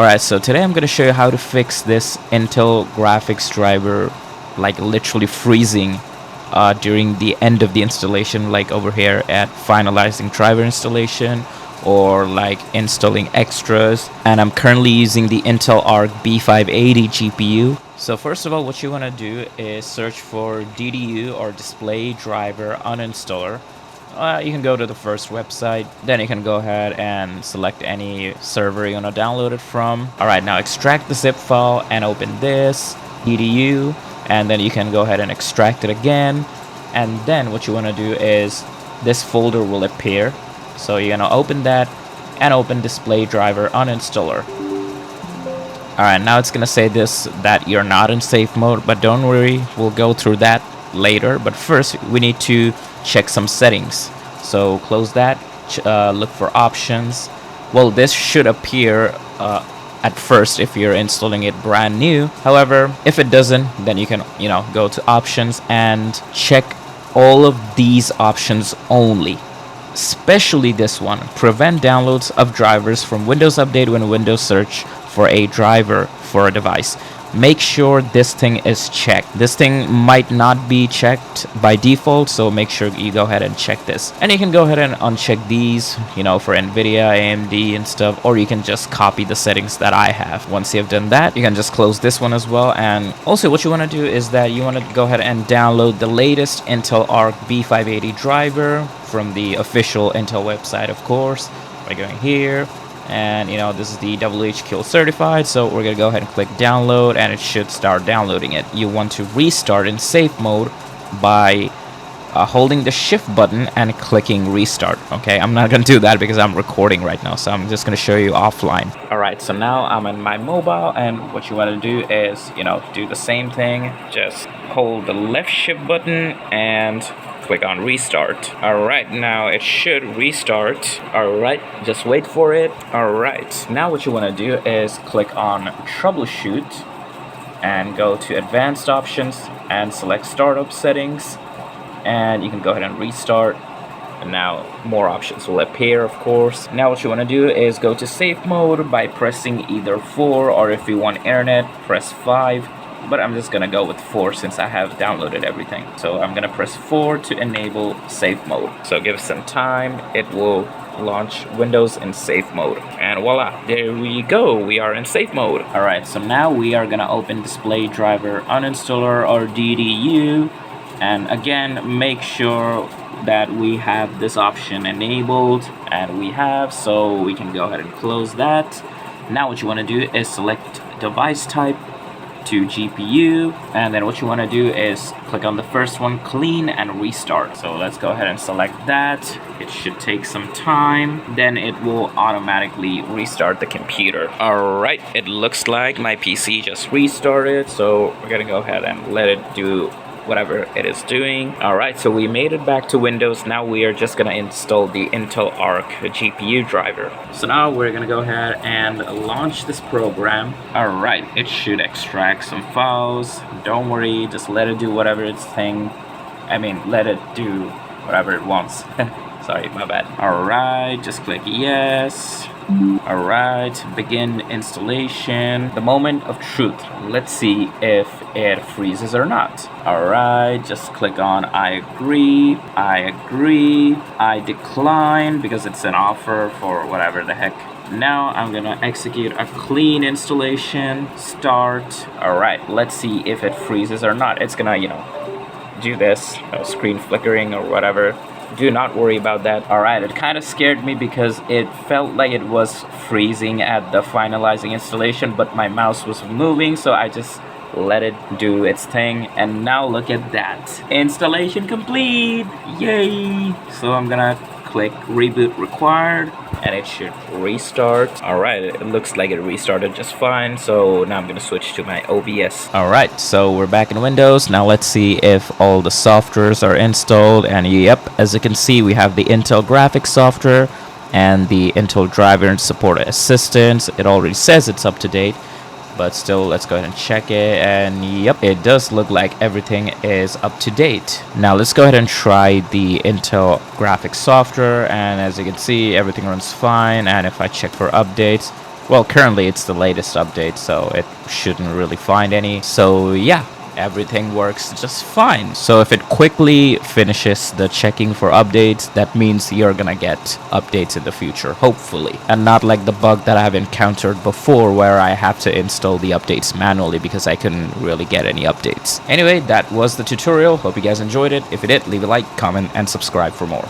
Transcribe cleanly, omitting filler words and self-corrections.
Alright, so today I'm going to show you how to fix this Intel graphics driver, like literally freezing during the end of the installation, like over here at finalizing driver installation or like installing extras. And I'm currently using the Intel Arc B580 GPU. So first of all, what you want to do is search for DDU or display driver uninstaller. You can go to the first website, then you can go ahead and select any server you want to download it from. Alright, now extract the zip file and open this DDU, and then you can go ahead and extract it again. And then what you want to do is this folder will appear, so you're going to open that and open display driver uninstaller. Alright, now it's going to say that you're not in safe mode, but don't worry, we'll go through that later. But first we need to check some settings, so close that, look for options. Well, this should appear at first if you're installing it brand new. However, if it doesn't, then you can go to options and check all of these options only, especially this one: prevent downloads of drivers from Windows Update when Windows search for a driver for a device. Make sure this thing is checked. This thing might not be checked by default, so make sure you go ahead and check this. And you can go ahead and uncheck these, for NVIDIA, AMD and stuff, or you can just copy the settings that I have. Once you have done that, you can just close this one as well. And also what you want to do is that you want to go ahead and download the latest Intel Arc B580 driver from the official Intel website, of course, by going here. And this is the WHQ certified, so we're gonna go ahead and click download, and it should start downloading it. You want to restart in safe mode by holding the shift button and clicking restart. Okay, I'm not gonna do that because I'm recording right now, so I'm just gonna show you offline. Alright, so now I'm on my mobile, and what you want to do is do the same thing. Just hold the left shift button and click on restart. Alright, now it should restart. Alright, just wait for it. Alright, now what you want to do is click on troubleshoot and go to advanced options and select startup settings, and you can go ahead and restart. And now more options will appear, of course. Now what you want to do is go to safe mode by pressing either 4, or if you want internet, press 5. But I'm just gonna go with 4 since I have downloaded everything. So I'm gonna press 4 to enable safe mode. So give it some time, it will launch Windows in safe mode. And voila, there we go, we are in safe mode. Alright, so now we are gonna open display driver uninstaller or DDU. And again, make sure that we have this option enabled, and we have, so we can go ahead and close that. Now what you want to do is select device type to GPU, and then what you want to do is click on the first one, clean and restart. So let's go ahead and select that. It should take some time, then it will automatically restart the computer. Alright, it looks like my PC just restarted, so we're gonna go ahead and let it do whatever it is doing. Alright, so we made it back to Windows. Now we are just gonna install the Intel Arc GPU driver. So now we're gonna go ahead and launch this program. Alright, it should extract some files. Don't worry, just let it do whatever its thing. Let it do whatever it wants. Sorry, my bad. Alright, just click yes. Alright, begin installation. The moment of truth. Let's see if it freezes or not. Alright, just click on I agree, I decline, because it's an offer for whatever the heck. Now I'm gonna execute a clean installation. Start. Alright, let's see if it freezes or not. It's gonna, do this, screen flickering or whatever. Do not worry about that. Alright, it kind of scared me because it felt like it was freezing at the finalizing installation, but my mouse was moving, so I just let it do its thing. And now look at that. Installation complete! Yay! So I'm gonna click reboot required, and it should restart. Alright, it looks like it restarted just fine, so now I'm gonna switch to my OBS. Alright, so we're back in Windows. Now let's see if all the softwares are installed, and yep, as you can see, we have the Intel graphics software and the Intel driver and support assistance. It already says it's up to date, but still, let's go ahead and check it. And yep, it does look like everything is up to date. Now let's go ahead and try the Intel graphics software, and as you can see, everything runs fine. And if I check for updates, Well, currently it's the latest update, so it shouldn't really find any. So yeah, everything works just fine. So if it quickly finishes the checking for updates, that means you're gonna get updates in the future, hopefully. And not like the bug that I have encountered before where I had to install the updates manually because I couldn't really get any updates. Anyway, that was the tutorial. Hope you guys enjoyed it. If you did, leave a like, comment, and subscribe for more.